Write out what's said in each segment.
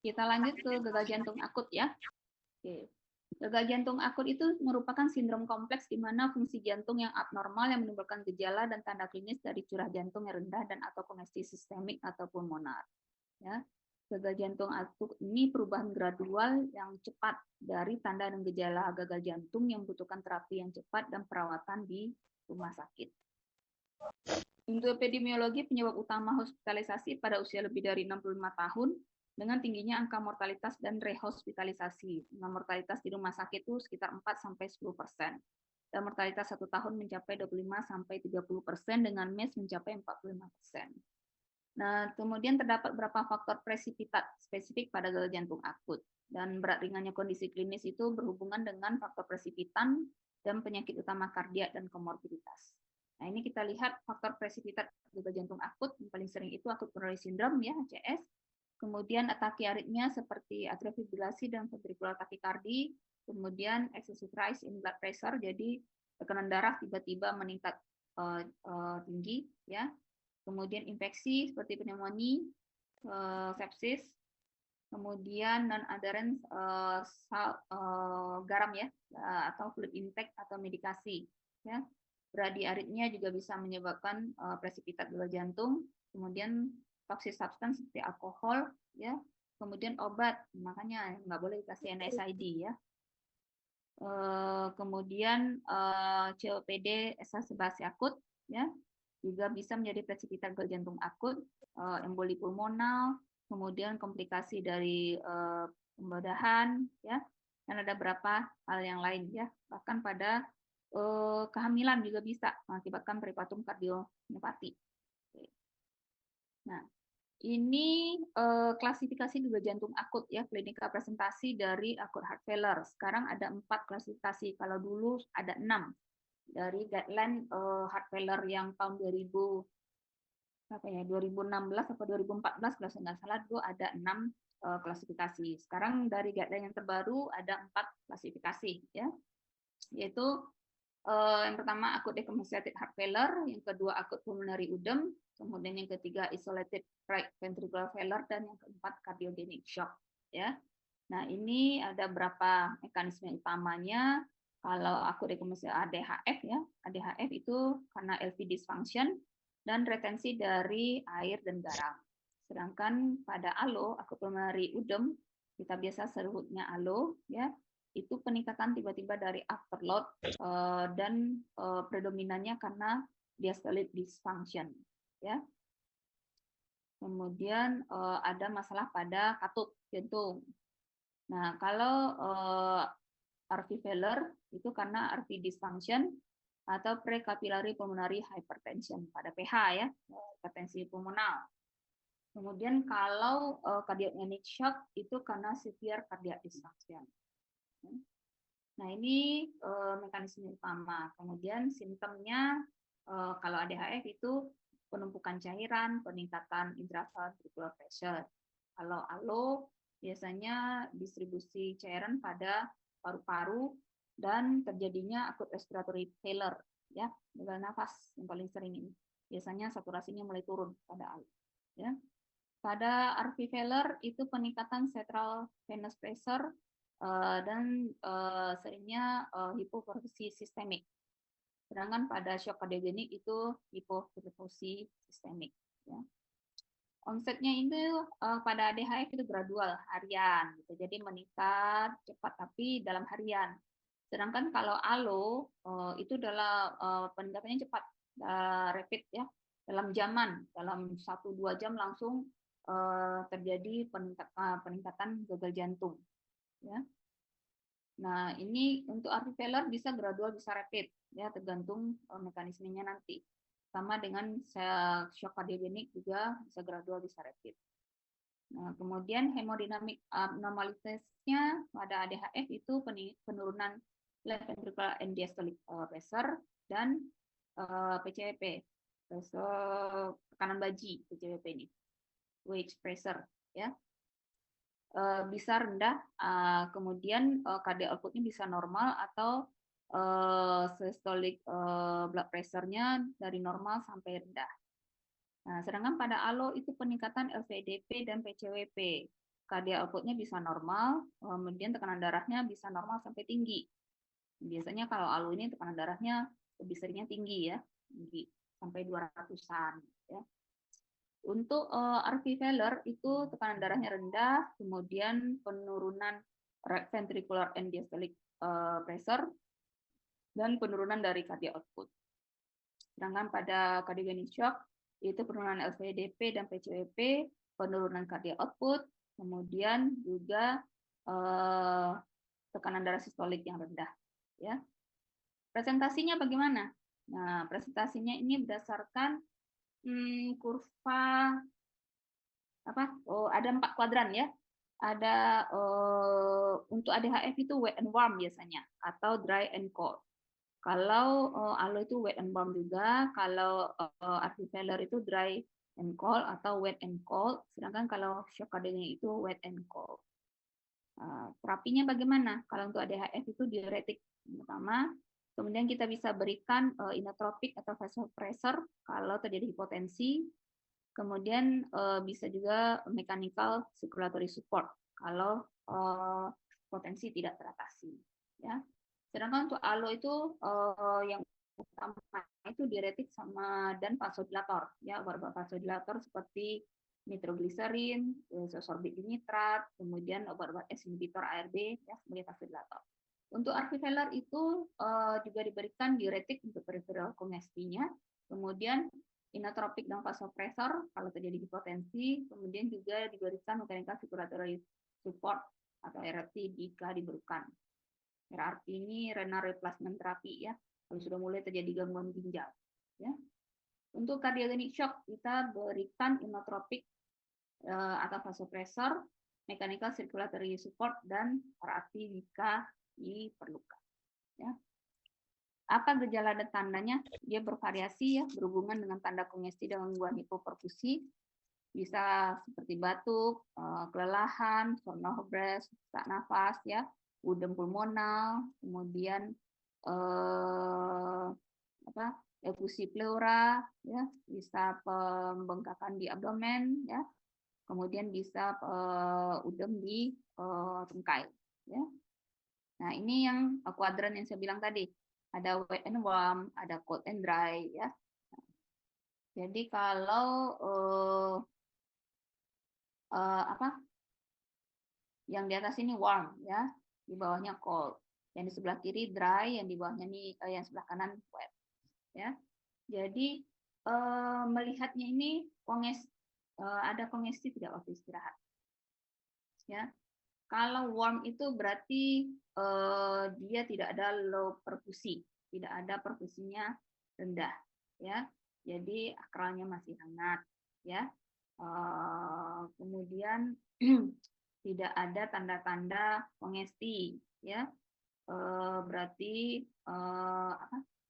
Kita lanjut ke gagal jantung akut ya. Oke. Gagal jantung akut itu merupakan sindrom kompleks di mana fungsi jantung yang abnormal yang menimbulkan gejala dan tanda klinis dari curah jantung yang rendah dan atau kongesti sistemik atau pulmonar. Ya. Gagal jantung akut ini perubahan gradual yang cepat dari tanda dan gejala gagal jantung yang membutuhkan terapi yang cepat dan perawatan di rumah sakit. Untuk epidemiologi, penyebab utama hospitalisasi pada usia lebih dari 65 tahun dengan tingginya angka mortalitas dan rehospitalisasi. Nah, mortalitas di rumah sakit itu sekitar 4-10%. Dan mortalitas 1 tahun mencapai 25-30% dengan MES mencapai 45%. Nah, kemudian terdapat beberapa faktor presipitat spesifik pada gagal jantung akut. Dan berat ringannya kondisi klinis itu berhubungan dengan faktor presipitan dan penyakit utama kardiak dan komorbiditas. Nah, ini kita lihat faktor presipitat gagal jantung akut yang paling sering itu akut coronary syndrome ya, ACS. Kemudian atakiaritmia seperti atrial fibrilasi dan ventricular tachycardia, kemudian excessive rise in blood pressure, jadi tekanan darah tiba-tiba meningkat tinggi ya. Kemudian infeksi seperti pneumonia, sepsis, kemudian non-adherence garam ya, atau fluid intake atau medikasi ya. Bradiaritmia juga bisa menyebabkan presipitat gagal jantung, kemudian toxic substance seperti alkohol ya, kemudian obat, makanya nggak boleh dikasih NSAID ya. Kemudian COPD exacerbasi akut ya, juga bisa menjadi presipitat gagal jantung akut, emboli pulmonal, kemudian komplikasi dari pembedahan ya, dan ada beberapa hal yang lain ya, bahkan pada kehamilan juga bisa mengakibatkan peripartum kardiomyopati. Nah, ini klasifikasi gagal jantung akut ya, klinika presentasi dari akut heart failure. Sekarang ada 4 klasifikasi, kalau dulu ada 6 dari guideline heart failure yang tahun 2016 atau 2014 kalau saya nggak salah, dulu ada 6 klasifikasi. Sekarang dari guideline yang terbaru ada 4 klasifikasi ya, yaitu yang pertama akut decompensated heart failure, yang kedua akut pulmonary udem, kemudian yang ketiga isolated right ventricular failure, dan yang keempat cardiogenic shock ya. Nah, ini ada berapa mekanisme utamanya. Kalau akut decompensated ADHF ya, ADHF itu karena LV dysfunction dan retensi dari air dan garam. Sedangkan pada ALO, akut pulmonary udem, kita biasa sebutnya ALO ya, itu peningkatan tiba-tiba dari afterload dan predominannya karena diastolic dysfunction ya. Kemudian ada masalah pada katup jantung. Nah, kalau RV failure itu karena RV dysfunction atau precapillary pulmonary hypertension pada PH ya, hipertensi pulmonal. Kemudian kalau cardiogenic shock itu karena severe cardiac dysfunction. Nah, ini mekanisme utama. Kemudian simptomnya kalau ADHF itu penumpukan cairan, peningkatan intraventricular pressure. Kalau ALO biasanya distribusi cairan pada paru-paru dan terjadinya akut respiratory failure ya, gagal nafas yang paling sering ini. Biasanya saturasinya mulai turun pada ALO ya. Pada RV failure itu peningkatan central venous pressure dan seringnya hipoperfusi sistemik. Sedangkan pada shock kardiogenik itu hipoperfusi sistemik. Ya. Onsetnya itu pada ADHF itu gradual harian, gitu. Jadi meningkat cepat tapi dalam harian. Sedangkan kalau ALO itu adalah peningkatannya cepat, rapid ya, dalam dalam 1-2 jam langsung terjadi peningkatan gagal jantung. Ya. Nah, ini untuk RV failure bisa gradual, bisa rapid, ya tergantung mekanismenya nanti. Sama dengan shock kardiogenik juga bisa gradual, bisa rapid. Nah, kemudian hemodinamik abnormalitasnya pada ADHF itu penurunan left ventricular and diastolic pressure dan PCWP, tekanan baji PCWP ini, wedge pressure, ya. Bisa rendah, kemudian cardiac output-nya bisa normal atau systolic blood pressure-nya dari normal sampai rendah. Nah, sedangkan pada ALO itu peningkatan LVDP dan PCWP. Cardiac output-nya bisa normal, kemudian tekanan darahnya bisa normal sampai tinggi. Biasanya kalau ALU ini tekanan darahnya lebih seringnya tinggi ya, tinggi sampai 200-an ya. Untuk RV failure itu tekanan darahnya rendah, kemudian penurunan right ventricular and diastolic pressure dan penurunan dari cardiac output. Sedangkan pada cardiogenic shock itu penurunan LVDP dan PCWP, penurunan cardiac output, kemudian juga tekanan darah sistolik yang rendah. Ya. Presentasinya bagaimana? Nah, presentasinya ini berdasarkan kurva apa? Oh, ada 4 kuadran ya. Ada untuk ADHF itu wet and warm biasanya atau dry and cold. Kalau ALO itu wet and warm juga, kalau RV failure itu dry and cold atau wet and cold, sedangkan kalau shock cardiogenic itu wet and cold. Terapinya bagaimana? Kalau untuk ADHF itu diuretik pertama, kemudian kita bisa berikan inotropik atau vasopressor kalau terjadi hipotensi, kemudian bisa juga mechanical circulatory support kalau potensi tidak teratasi. Ya. Sedangkan untuk ALO itu yang utama itu diuretik sama dan vasodilator, ya obat vasodilator seperti nitrogliserin, sorbit dinitrat, kemudian obat-obat S inhibitor ARB ya sebagai vasodilator. Untuk RV failure itu juga diberikan diuretik untuk peripheral congestinya, kemudian inotropik dan vasopressor kalau terjadi hipotensi, kemudian juga diberikan mechanical circulatory support atau RRT jika diperlukan. RRT ini renal replacement therapy ya, kalau sudah mulai terjadi gangguan ginjal. Ya. Untuk cardiogenic shock kita berikan inotropik atau vasopressor, mechanical circulatory support dan RRT jika diperlukan. Ya. Apa gejala dan tandanya? Dia bervariasi ya, berhubungan dengan tanda kongesti dan gangguan hipoperfusi. Bisa seperti batuk, kelelahan, sonohobres, sesak nafas ya, udem pulmonal, kemudian efusi pleura, ya, bisa pembengkakan di abdomen, ya, kemudian bisa udem di tungkai, ya. Nah ini yang kuadran yang saya bilang tadi, ada wet and warm, ada cold and dry, ya. Jadi kalau yang di atas ini warm ya, di bawahnya cold. Yang di sebelah kiri dry, yang di bawahnya ini yang sebelah kanan wet. Ya. Jadi melihatnya ini ada kongesti tidak waktu istirahat. Ya. Kalau warm itu berarti dia tidak ada low perfusi, tidak ada perfusinya rendah. Ya. Jadi akralnya masih hangat. Ya. Kemudian tidak ada tanda-tanda kongesti, ya berarti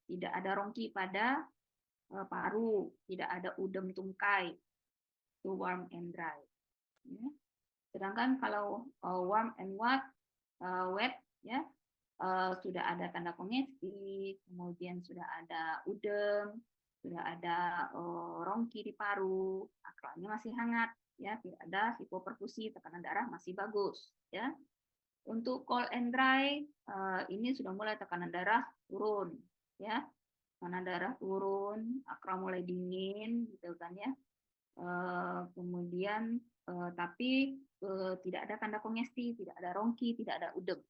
tidak ada rongki pada paru, tidak ada udem tungkai, itu warm and dry. Ya. Sedangkan kalau warm and wet, ya sudah ada tanda kongesti, kemudian sudah ada udem, sudah ada rongki di paru, akralnya masih hangat, ya tidak ada hipoperfusi, tekanan darah masih bagus, ya. Untuk cold and dry ini sudah mulai tekanan darah turun, ya tekanan darah turun, akral mulai dingin, gitu kan ya. Kemudian tapi tidak ada tanda kongesti, tidak ada rongki, tidak ada udem.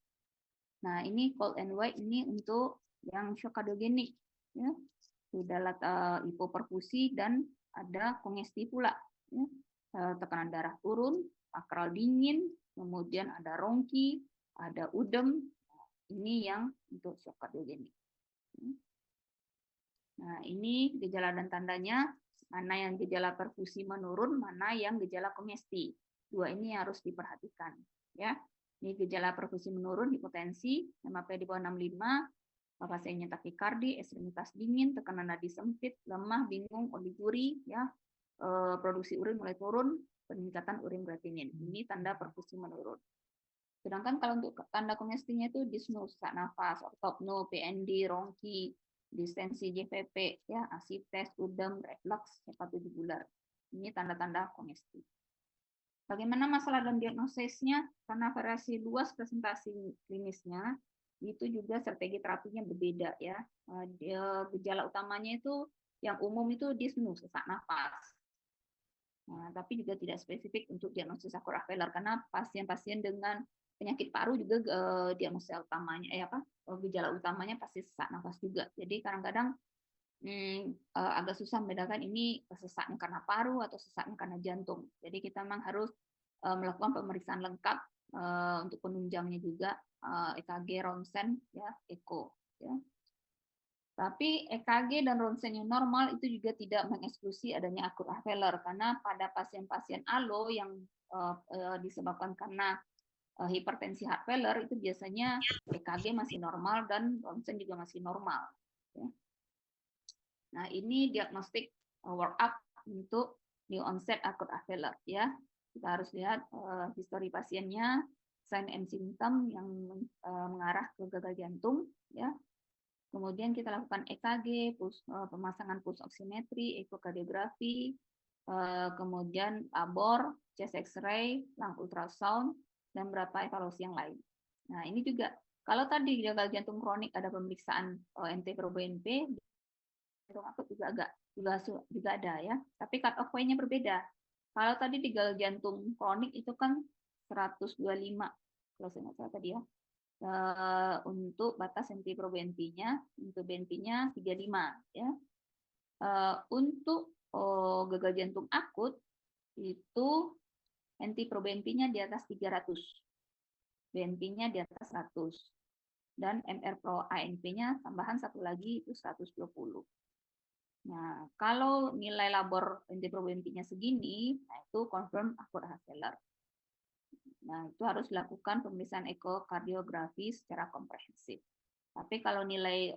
Nah ini cold and wet ini untuk yang shock cardiogenic, ya sudah hipoperfusi dan ada kongesti pula, ya. Tekanan darah turun, akral dingin, kemudian ada rongki, ada udem. Ini yang untuk shock cardiogenic. Nah, ini gejala dan tandanya, mana yang gejala perfusi menurun, mana yang gejala kongesti. Dua ini harus diperhatikan, ya. Ini gejala perfusi menurun, hipotensi, MAP di bawah 65, pasiennya takikardi, ekstremitas dingin, tekanan nadi sempit, lemah, bingung, oliguri, ya, produksi urin mulai turun, peningkatan urin kreatinin. Ini tanda perfusi menurun. Sedangkan kalau untuk tanda kongestinya itu dyspnea, sesak nafas, ortopno, PND, rongki, distensi JVP, ya, asites, udem, reflux, hepatotubular. Ini tanda-tanda kongesti. Bagaimana masalah dan diagnosisnya? Karena variasi luas presentasi klinisnya, itu juga strategi terapinya berbeda ya. Gejala utamanya itu yang umum itu dyspnea, sesak nafas. Nah, tapi juga tidak spesifik untuk diagnosis akut failure karena pasien-pasien dengan penyakit paru juga diagnosis utamanya gejala utamanya pasti sesak nafas juga. Jadi kadang-kadang agak susah membedakan ini sesaknya karena paru atau sesaknya karena jantung. Jadi kita memang harus melakukan pemeriksaan lengkap untuk penunjangnya juga EKG, ronsen, ya, eko. Ya. Tapi EKG dan ronsen yang normal itu juga tidak mengeksklusi adanya akut heart failure karena pada pasien-pasien ALO yang disebabkan karena hipertensi heart failure itu biasanya EKG masih normal dan ronsen juga masih normal. Ya. Nah, ini diagnostik workup untuk new onset acute heart failure ya. Kita harus lihat histori pasiennya, sign and symptom yang mengarah ke gagal jantung ya. Kemudian kita lakukan EKG, pemasangan pulse oximetry, ekokardiografi, kemudian labor, chest X-ray, lung ultrasound, dan beberapa evaluasi yang lain. Nah, ini juga kalau tadi gagal jantung kronik ada pemeriksaan NT-proBNP, jantung akut juga ada ya. Tapi cut off point-nya berbeda. Kalau tadi di gagal jantung kronik itu kan 125 kalau saya nggak salah tadi ya. Untuk batas NT-proBNP-nya, untuk BNP-nya 35 ya. Untuk gagal jantung akut itu NT-proBNP-nya di atas 300. BNP-nya di atas 100. Dan MR Pro ANP-nya tambahan satu lagi itu 120. Nah, kalau nilai labor NT-proBNP-nya segini, nah itu confirm akut heart failure. Nah, itu harus dilakukan pemeriksaan ekokardiografi secara komprehensif. Tapi kalau nilai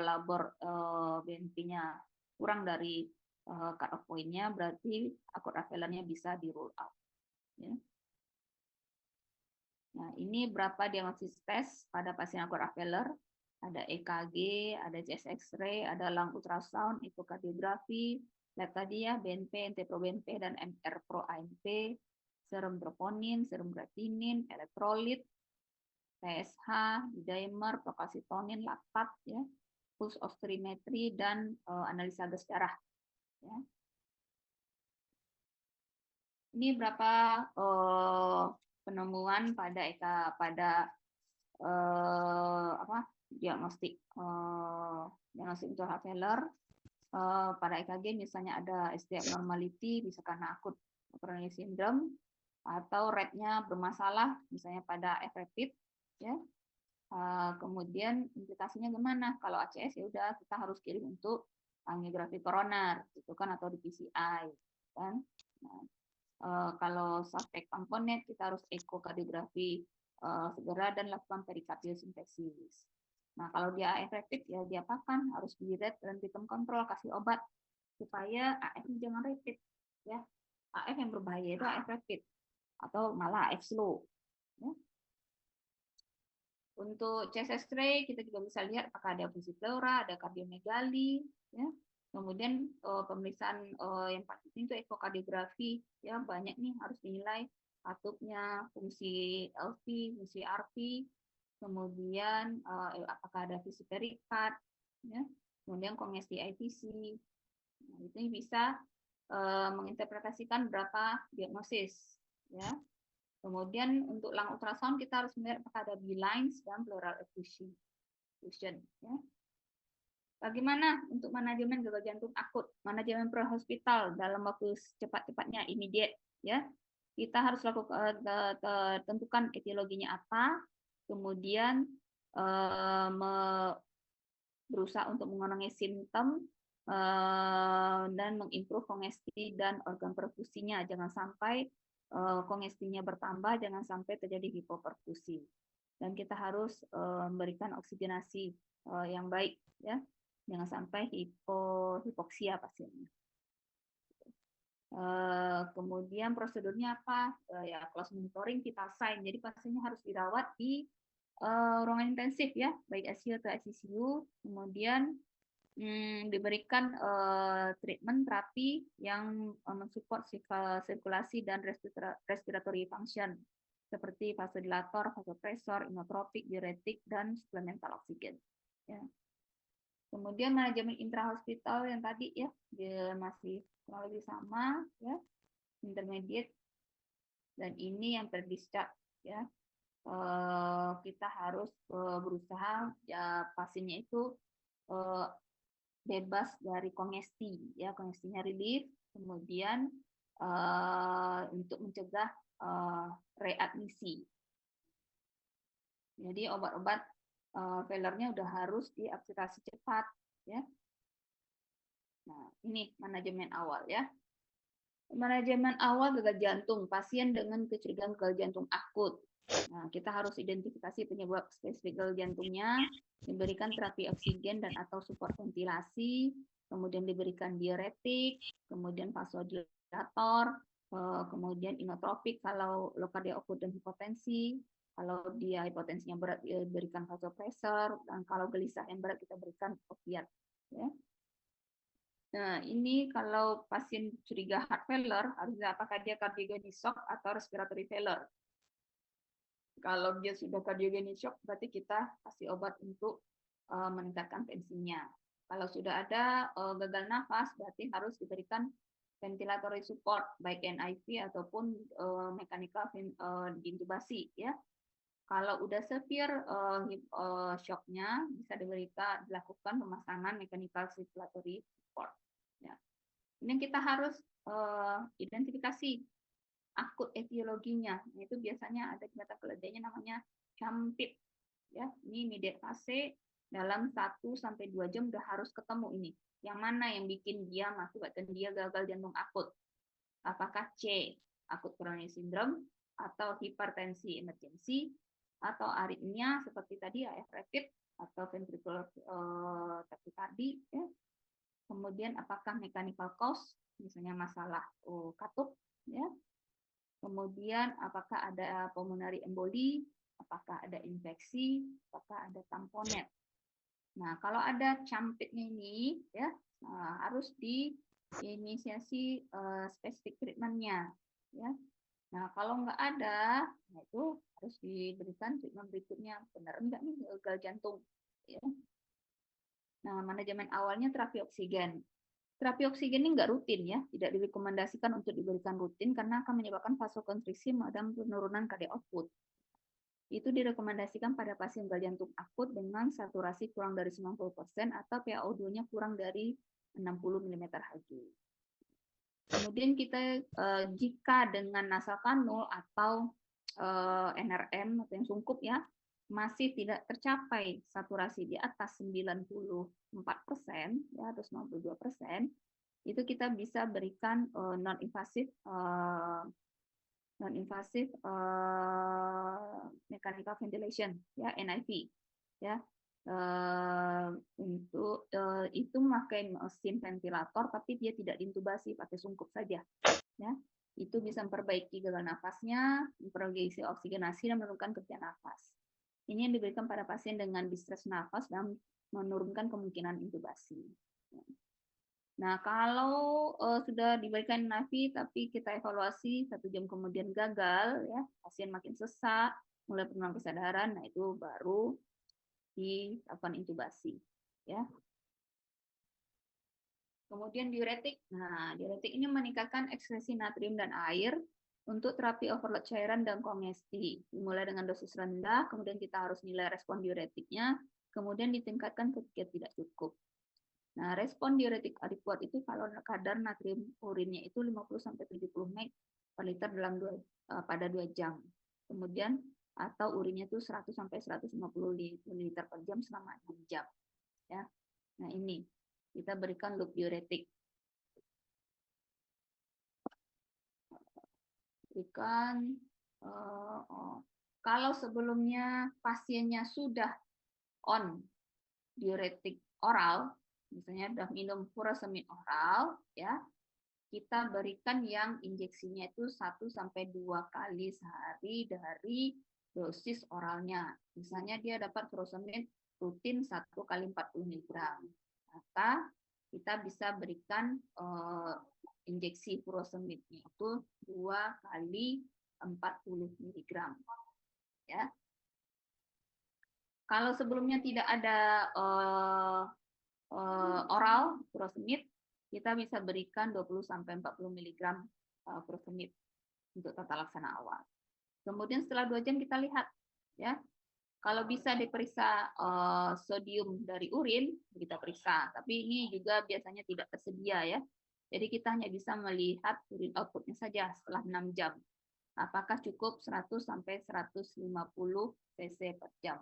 labor BNP-nya kurang dari cut off point-nya, berarti akut heart failure-nya bisa di rule out. Ya. Nah, ini berapa diagnosis tes pada pasien akut heart failure. Ada EKG, ada chest X-ray, ada lung ultrasound, ekokardiografi, lab tadi ya, BNP, NT-proBNP, dan MR Pro ANP, serum troponin, serum creatinine, elektrolit, TSH, dimer, procalcitonin, laktat, ya, pulse oximetry, dan analisa gas darah. Ya. Ini berapa penemuan pada diagnostik untuk heart failure. Pada EKG misalnya ada ST abnormality bisa karena akut coronary syndrome atau rate-nya bermasalah misalnya pada F-rapid ya. Kemudian implikasinya gimana? Kalau ACS ya udah kita harus kirim untuk angiografi koroner gitu kan atau di PCI kan. Nah, kalau suspek komponen kita harus ekokardiografi segera dan lakukan perikardiosintesis. Nah, kalau dia AF rapid ya diapakan? Harus di red dan rhythm control, kasih obat supaya AF jangan rapid ya. AF yang berbahaya itu AF rapid atau malah AF slow. Ya. Untuk chest X-ray kita juga bisa lihat apakah ada fungsi pleura, ada kardiomegali, ya. Kemudian pemeriksaan yang paling penting itu ekokardiografi, ya banyak nih harus dinilai katupnya, fungsi LV, fungsi RV, kemudian apakah ada visi perikard, ya. Kemudian kongesti IVC. Nah, itu bisa menginterpretasikan berapa diagnosis, ya. Kemudian untuk lung ultrasound kita harus melihat apakah ada B-lines dan pleural effusion. Ya. Bagaimana untuk manajemen gagal jantung akut? Manajemen pre-hospital dalam waktu cepat-cepatnya, immediate. Ya. Kita harus lakukan tentukan etiologinya apa, kemudian berusaha untuk mengurangi simptom dan mengimprove kongesti dan organ perfusinya. Jangan sampai kongestinya bertambah, jangan sampai terjadi hipoperfusi. Dan kita harus memberikan oksigenasi yang baik, ya, jangan sampai hipoksia pasiennya. Kemudian prosedurnya apa? Ya close monitoring, vital sign. Jadi pasiennya harus dirawat di ruangan intensif ya, baik ICU atau ICU. Kemudian diberikan treatment terapi yang mensupport sirkulasi dan respiratory function seperti vasodilator, vasopresor, inotropik, diuretik, dan supplemental oksigen. Ya. Kemudian manajemen intrahospital yang tadi ya, dia masih kurang lebih sama ya, intermediate, dan ini yang terdischarge ya. Kita harus berusaha ya pasiennya itu bebas dari kongesti ya, kongestinya relief, kemudian untuk mencegah readmisi. Jadi obat-obat failernya udah harus diaktifasi cepat ya. Nah, ini manajemen awal ya. Manajemen awal gagal jantung, pasien dengan kecurigaan gagal jantung akut. Nah, kita harus identifikasi penyebab spesifik gagal jantungnya, diberikan terapi oksigen dan atau support ventilasi, kemudian diberikan diuretik, kemudian vasodilator, kemudian inotropik kalau lokadia akut dan hipotensi, kalau dia hipotensinya berat diberikan vasopresor, dan kalau gelisah yang berat kita berikan opiat. Ya. Nah, ini kalau pasien curiga heart failure, harusnya apakah dia cardiogenic shock atau respiratory failure. Kalau dia sudah cardiogenic shock, berarti kita kasih obat untuk meningkatkan tensinya. Kalau sudah ada gagal nafas, berarti harus diberikan ventilatory support, baik NIV ataupun mechanical diintubasi. Ya. Kalau udah severe shocknya, bisa dilakukan pemasangan mechanical circulatory support. Ya. Ini kita harus identifikasi akut etiologinya. Itu biasanya ada mata keledainya namanya campit. Ya, ini immediate fase dalam 1-2 jam udah harus ketemu ini. Yang mana yang bikin dia mengakibatkan dia gagal jantung akut? Apakah C, akut coronary syndrome, atau hipertensi emergency, atau aritmia seperti tadi AF rapid atau ventricular tachycardia, ya. Kemudian apakah mechanical cause, misalnya masalah katup, ya. Kemudian apakah ada pulmonary emboli, apakah ada infeksi, apakah ada tamponet. Nah, kalau ada campitnya ini, ya harus diinisiasi spesifik treatmentnya, ya. Nah, kalau nggak ada, nah itu harus diberikan treatment berikutnya. Benar enggak nih gagal jantung, ya. Nah, manajemen awalnya terapi oksigen. Terapi oksigen ini nggak rutin ya, tidak direkomendasikan untuk diberikan rutin karena akan menyebabkan vasokonstriksi dan penurunan cardiac output. Itu direkomendasikan pada pasien gagal jantung akut dengan saturasi kurang dari 90% atau PaO2-nya kurang dari 60 mmHg. Kemudian kita jika dengan nasal kanul atau NRM atau yang sungkup ya, masih tidak tercapai saturasi di atas 94% ya, atau 92%, itu kita bisa berikan non-invasif mechanical ventilation ya, NIV ya. Untuk itu memakai mesin ventilator tapi dia tidak diintubasi, pakai sungkup saja ya. Itu bisa memperbaiki gagal nafasnya, memperbaiki oksigenasi dan menurunkan kerja nafas. Ini yang diberikan pada pasien dengan distress nafas dan menurunkan kemungkinan intubasi. Nah, kalau sudah diberikan NIV tapi kita evaluasi 1 jam kemudian gagal, ya pasien makin sesak, mulai penurunan kesadaran, nah itu baru dilakukan intubasi, ya. Kemudian diuretik. Nah, diuretik ini meningkatkan ekskresi natrium dan air untuk terapi overload cairan dan kongesti. Dimulai dengan dosis rendah, kemudian kita harus nilai respon diuretiknya, kemudian ditingkatkan ketika tidak cukup. Nah, respon diuretik adekuat itu kalau kadar natrium urinnya itu 50-70 mg per liter pada 2 jam. Kemudian atau urinnya itu 100-150 ml per jam selama 6 jam. Ya. Nah, ini kita berikan loop diuretik. Berikan kalau sebelumnya pasiennya sudah on diuretik oral, misalnya sudah minum furosemid oral, ya, kita berikan yang injeksinya itu 1-2 kali sehari dari dosis oralnya. Misalnya dia dapat furosemid rutin 1 kali 40 mg. maka kita bisa berikan injeksi furosemidnya itu 2 kali 40 mg. Ya. Kalau sebelumnya tidak ada oral furosemid, kita bisa berikan 20-40 mg furosemid untuk tata laksana awal. Kemudian setelah 2 jam kita lihat, ya, kalau bisa diperiksa sodium dari urin, kita periksa. Tapi ini juga biasanya tidak tersedia, ya. Jadi kita hanya bisa melihat urin outputnya saja setelah 6 jam. Apakah cukup 100 sampai 150 cc per jam.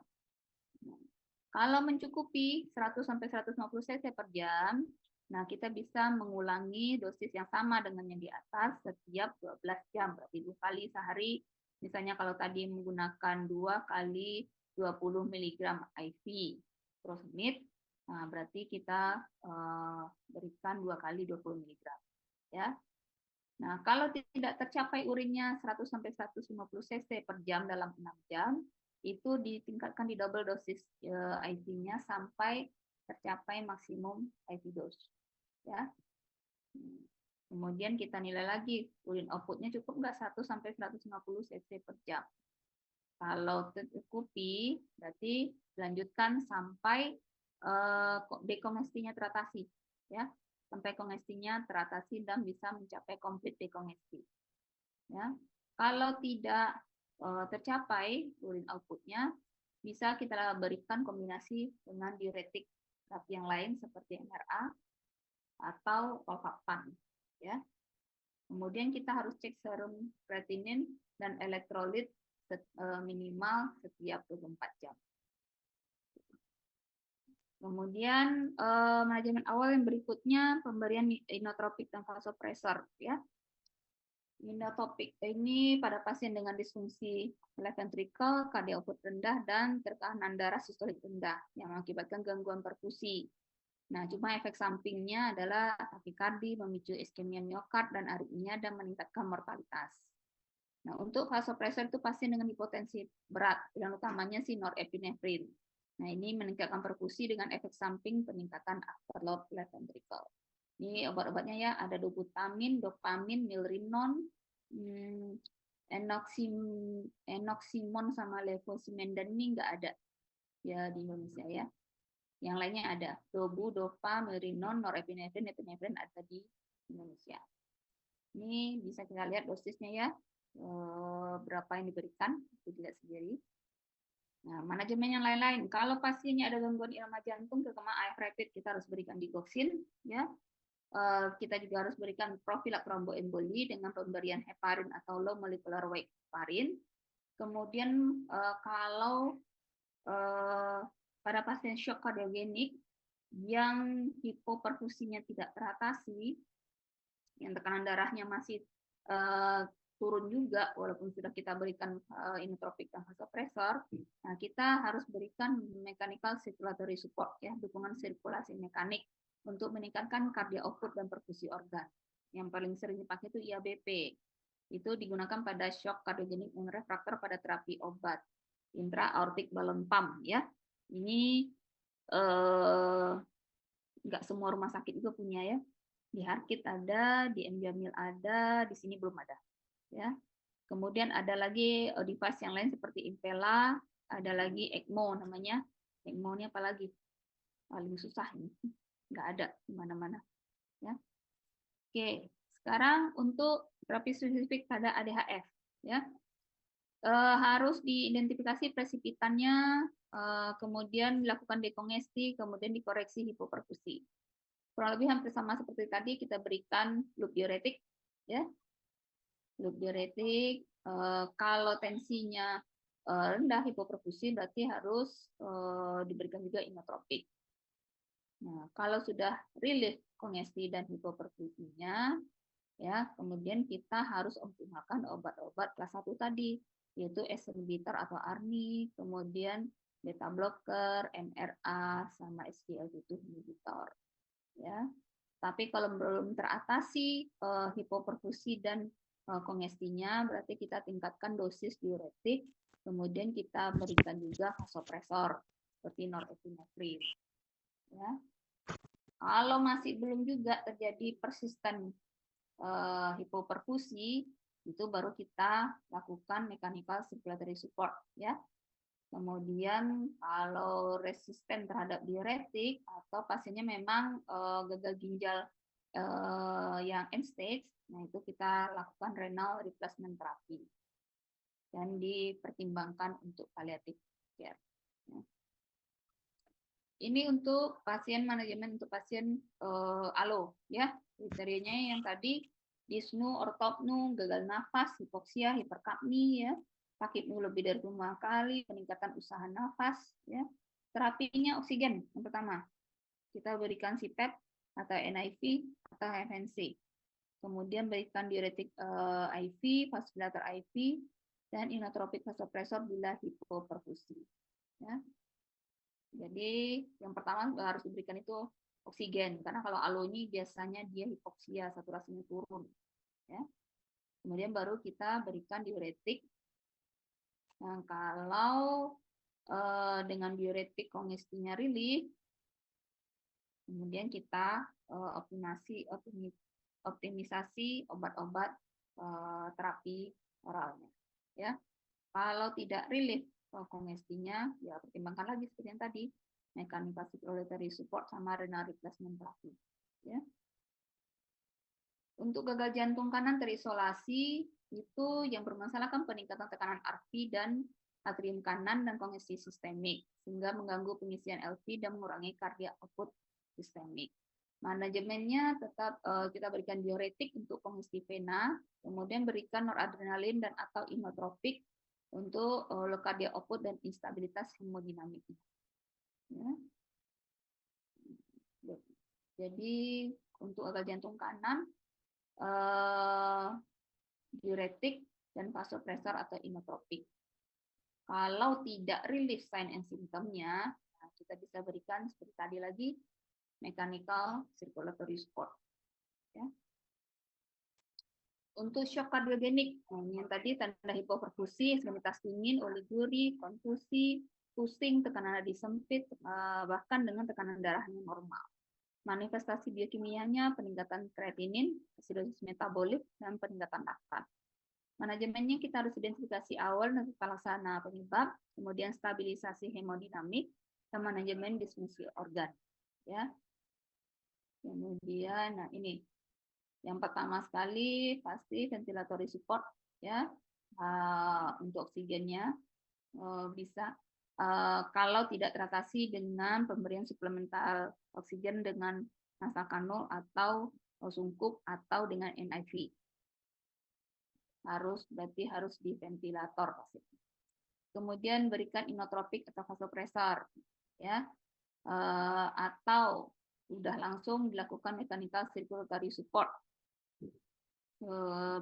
Kalau mencukupi 100 sampai 150 cc per jam, nah kita bisa mengulangi dosis yang sama dengan yang di atas setiap 12 jam, berarti 2 kali sehari. Misalnya kalau tadi menggunakan 2 kali 20 mg IV furosemid, nah berarti kita berikan 2 kali 20 mg. Ya. Nah, kalau tidak tercapai urinnya 100 sampai 150 cc per jam dalam 6 jam, itu ditingkatkan di double dosis IV-nya sampai tercapai maksimum IV dose. Ya. Kemudian kita nilai lagi urin outputnya cukup nggak 1 sampai 150 cc per jam. Kalau tercukupi, berarti lanjutkan sampai dekongestinya teratasi, ya, sampai kongestinya teratasi dan bisa mencapai komplit dekongesti. Ya, kalau tidak tercapai urin outputnya, bisa kita berikan kombinasi dengan diuretik terapi yang lain seperti MRA atau tolvaptan, ya. Kemudian kita harus cek serum kreatinin dan elektrolit minimal setiap 24 jam. Kemudian manajemen awal yang berikutnya pemberian inotropik dan vasopresor, ya. Inotropik ini pada pasien dengan disfungsi left ventricle, cardiac output rendah dan tekanan darah sistolik rendah yang mengakibatkan gangguan perfusi. Nah, cuma efek sampingnya adalah takikardi, memicu iskemia miokard dan aritmia dan meningkatkan mortalitas. Nah, untuk vasopresor itu pasien dengan hipotensi berat, yang utamanya sih norepinefrin. Nah, ini meningkatkan perfusi dengan efek samping peningkatan afterload left ventricle. Ini obat-obatnya ya, ada dobutamin, dopamin, milrinone, enoximon sama levosimendan ini nggak ada ya di Indonesia ya. Yang lainnya ada dobu, dopa, milrinone, norepinefrin, epinefrin ada di Indonesia. Ini bisa kita lihat dosisnya ya, berapa yang diberikan, itu tidak sendiri. Nah, manajemen yang lain-lain. Kalau pasiennya ada gangguan irama jantung, terutama AF rapid, kita harus berikan digoxin, ya. Kita juga harus berikan profilak tromboemboli dengan pemberian heparin atau low molecular weight heparin. Kemudian kalau pada pasien shock kardiogenik yang hipoperfusinya tidak teratasi, yang tekanan darahnya masih turun juga walaupun sudah kita berikan inotropik dan vasopresor, nah kita harus berikan mechanical circulatory support ya, dukungan sirkulasi mekanik untuk meningkatkan cardiac output dan perfusi organ. Yang paling sering dipakai itu IABP. Itu digunakan pada shock kardiogenik non refraktor pada terapi obat intra-aortic balloon pump ya. Ini nggak semua rumah sakit juga punya ya. Di Harkit ada, di M Jamil ada, di sini belum ada. Ya. Kemudian ada lagi device yang lain seperti Impella, ada lagi ECMO namanya. ECMO ini apa lagi? Paling susah ini. Nggak ada di mana-mana. Ya. Oke, sekarang untuk terapi spesifik pada ADHF. Ya. Harus diidentifikasi presipitannya, kemudian dilakukan dekongesti, kemudian dikoreksi hipoperfusi. Kurang lebih hampir sama seperti tadi, kita berikan loop diuretik, ya. Loop diuretik, kalau tensinya rendah hipoperfusi berarti harus diberikan juga inotropik. Nah, kalau sudah relief kongesti dan hipoperfusinya, ya, kemudian kita harus optimalkan obat-obat kelas 1 tadi, yaitu ACE inhibitor atau ARNI, kemudian beta blocker, MRA, sama SGLT2 inhibitor. Ya. Tapi kalau belum teratasi hipoperfusi dan kongestinya, berarti kita tingkatkan dosis diuretik, kemudian kita berikan juga vasopresor seperti norepinefrin. Ya. Kalau masih belum juga terjadi persisten hipoperfusi, itu baru kita lakukan mechanical circulatory support ya. Kemudian kalau resisten terhadap diuretik atau pasiennya memang gagal ginjal yang end stage, nah itu kita lakukan renal replacement therapy dan dipertimbangkan untuk palliative care. Ini untuk pasien manajemen untuk pasien ALO ya. Kriterianya yang tadi dyspnea, ortopnea, gagal nafas, hipoksia, hiperkapni ya, sakit lebih dari 5 kali, peningkatan usaha nafas ya. Terapinya oksigen yang pertama. Kita berikan CPAP atau NIV atau FNC. Kemudian berikan diuretik IV, vasodilator IV, dan inotropik vasopresor bila hipoperfusi. Ya. Jadi yang pertama harus diberikan itu oksigen, karena kalau ALO ini biasanya dia hipoksia, saturasinya turun. Ya. Kemudian baru kita berikan diuretik. Nah, kalau dengan diuretik kongestinya relief, kemudian kita optimisasi obat-obat terapi oralnya. Ya. Kalau tidak relief kongestinya, ya pertimbangkan lagi seperti yang tadi, mechanical circulatory support sama renal replacement therapy. Ya. Untuk gagal jantung kanan terisolasi, itu yang bermasalah kan peningkatan tekanan RV dan atrium kanan dan kongesti sistemik, sehingga mengganggu pengisian LV dan mengurangi cardiac output sistemik. Manajemennya tetap kita berikan diuretik untuk kongesti vena, kemudian berikan noradrenalin dan atau inotropik untuk cardiac output dan instabilitas hemodinamik. Ya. Jadi untuk gagal jantung kanan, diuretik dan vasopresor atau inotropik. Kalau tidak relief sign and symptomnya, nah kita bisa berikan seperti tadi lagi mechanical circulatory support. Ya. Untuk shock kardiogenik, yang tadi tanda hipoperfusi, ekstremitas dingin, oliguri, konfusi, pusing, tekanan nadi sempit, bahkan dengan tekanan darahnya normal. Manifestasi biokimianya peningkatan kreatinin, asidosis metabolik, dan peningkatan laktat. Manajemennya kita harus identifikasi awal dan tata laksana penyebab, kemudian stabilisasi hemodinamik, dan manajemen disfungsi organ. Ya. Kemudian, nah ini yang pertama sekali pasti ventilatory support ya untuk oksigennya bisa kalau tidak teratasi dengan pemberian suplemental oksigen dengan nasakanul atau sungkup atau dengan NIV. Berarti harus di ventilator pasti. Kemudian berikan inotropik atau vasopresor ya atau sudah langsung dilakukan mechanical circulatory support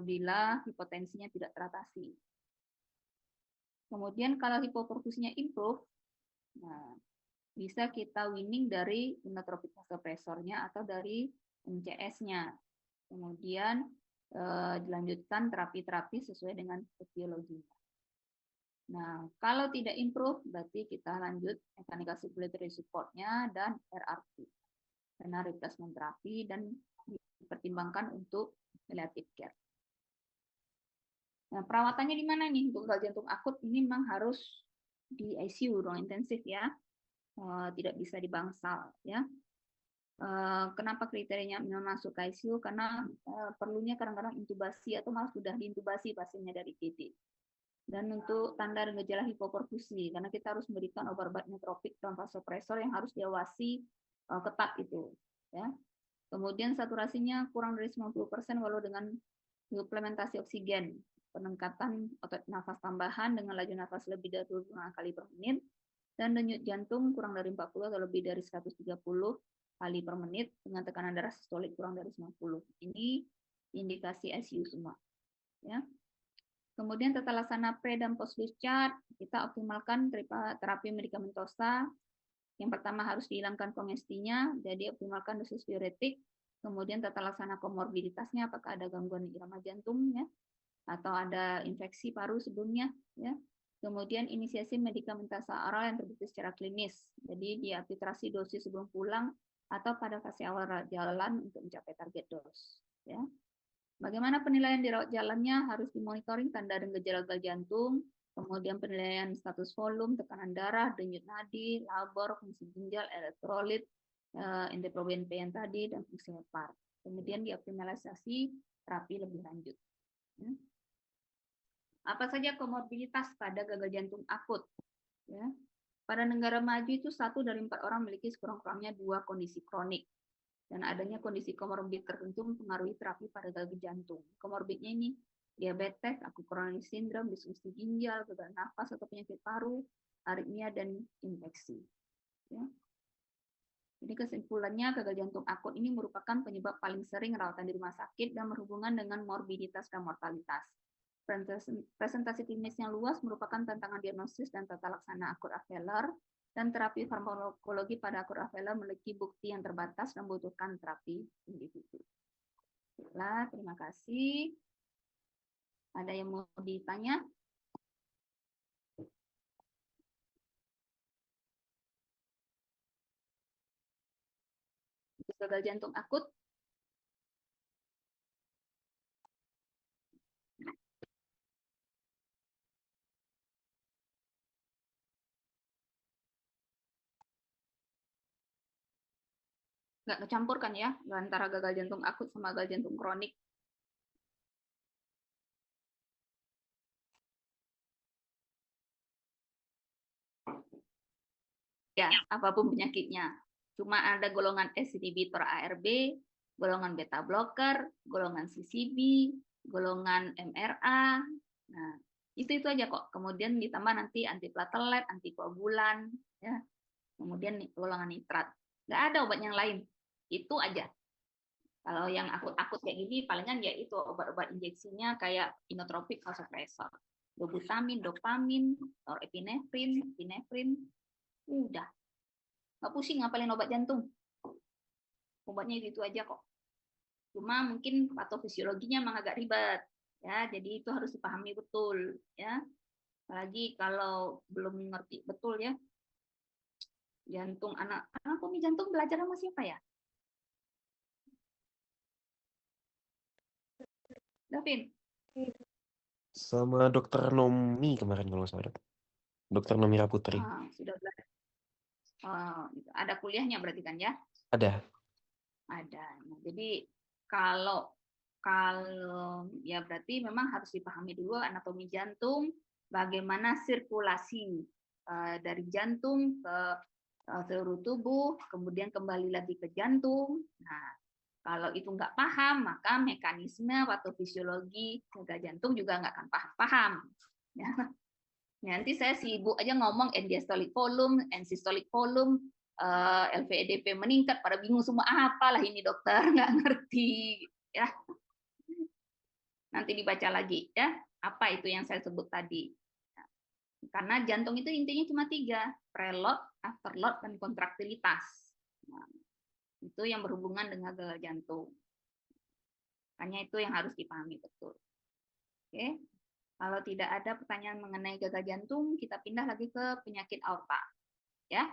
bila hipotensinya tidak teratasi. Kemudian kalau hipoperfusinya improve, nah, bisa kita winning dari inotropik vasopresornya atau dari MCS-nya. Kemudian dilanjutkan terapi-terapi sesuai dengan fisiologinya. Nah, kalau tidak improve, berarti kita lanjut mechanical circulatory support-nya dan RRT, renal replacement therapy, dan dipertimbangkan untuk palliative care. Nah, perawatannya di mana nih untuk gagal jantung akut? Ini memang harus di ICU, ruang intensif ya, tidak bisa di bangsal ya. Kenapa kriterianya masuk ke ICU? Karena perlunya kadang-kadang intubasi atau malah sudah diintubasi pasiennya dari GD. Dan untuk tanda dan gejala hipoperfusi, karena kita harus memberikan obat-obat inotropik dan vasopresor yang harus diawasi ketat itu ya. Kemudian saturasinya kurang dari 90% walau dengan suplementasi oksigen, peningkatan otot nafas tambahan dengan laju nafas lebih dari 25 kali per menit, dan denyut jantung kurang dari 40 atau lebih dari 130 kali per menit dengan tekanan darah sistolik kurang dari 90. Ini indikasi ICU semua. Ya. Kemudian tata laksana pre dan post discharge, kita optimalkan terapi medikamentosa. Yang pertama harus dihilangkan kongestinya, jadi optimalkan dosis diuretik. Kemudian tata laksana komorbiditasnya, apakah ada gangguan irama jantung ya, atau ada infeksi paru sebelumnya ya. Kemudian inisiasi medikamentasa oral yang terbukti secara klinis. Jadi diarbitrasi dosis sebelum pulang atau pada fase awal jalan untuk mencapai target dose. Ya. Bagaimana penilaian di rawat jalannya? Harus dimonitoring tanda dan gejala gagal jantung, kemudian penilaian status volume, tekanan darah, denyut nadi, labor, fungsi ginjal, elektrolit, NT-proBNP yang tadi, dan fungsi hepar. Kemudian dioptimalisasi terapi lebih lanjut. Ya. Apa saja komorbiditas pada gagal jantung akut? Ya. Pada negara maju itu 1 dari 4 orang memiliki sekurang-kurangnya 2 kondisi kronik. Dan adanya kondisi komorbid tertentu mempengaruhi terapi pada gagal jantung. Komorbidnya ini diabetes, akut kronis sindrom, disfungsi ginjal, gagal nafas atau penyakit paru, aritmia, dan infeksi. Ya. Jadi kesimpulannya, gagal jantung akut ini merupakan penyebab paling sering rawatan di rumah sakit dan berhubungan dengan morbiditas dan mortalitas. Presentasi klinis yang luas merupakan tantangan diagnosis dan tata laksana akut AV-failure, dan terapi farmakologi pada akut AV-failure memiliki bukti yang terbatas dan membutuhkan terapi individu. Terima kasih. Ada yang mau ditanya? Gagal jantung akut. Nggak kecampurkan ya, antara gagal jantung akut sama gagal jantung kronik. Ya, apapun penyakitnya. Cuma ada golongan ACE inhibitor ARB, golongan beta blocker, golongan CCB, golongan MRA. Nah, itu aja kok. Kemudian ditambah nanti antiplatelet, antikoagulan, ya. Kemudian golongan nitrat. Nggak ada obat yang lain. Itu aja. Kalau yang akut-akut kayak gini, palingan ya itu obat-obat injeksinya kayak inotropik, vasopresor, dobutamin, dopamin, norepinefrin, epinefrin, udah. Nggak pusing ngapalin obat jantung. Obatnya itu aja kok. Cuma mungkin patofisiologinya emang agak ribet. Ya, jadi itu harus dipahami betul. Ya, apalagi kalau belum ngerti betul ya. Jantung anak, anatomi jantung belajar sama siapa ya? Davin? Sama dokter Nomi kemarin kalau nggak salah. Dokter Nomi Raputri. Sudah belajar. Ada kuliahnya berarti kan ya? Ada. Ada. Nah, jadi kalau ya berarti memang harus dipahami dulu anatomi jantung, bagaimana sirkulasi dari jantung ke seluruh tubuh, kemudian kembali lagi ke jantung. Nah, kalau itu nggak paham, maka mekanisme patofisiologi gagal jantung juga nggak akan paham. Ya. Nanti saya sibuk aja ngomong end-diastolic volume, end-systolic volume, LVEDP meningkat, pada bingung semua, apalah ini dokter, nggak ngerti. Ya. Nanti dibaca lagi ya, apa itu yang saya sebut tadi. Karena jantung itu intinya cuma 3, preload, afterload, dan kontraktilitas. Nah, itu yang berhubungan dengan gagal jantung. Hanya itu yang harus dipahami betul. Oke. Kalau tidak ada pertanyaan mengenai gagal jantung, kita pindah lagi ke penyakit aorta. Ya.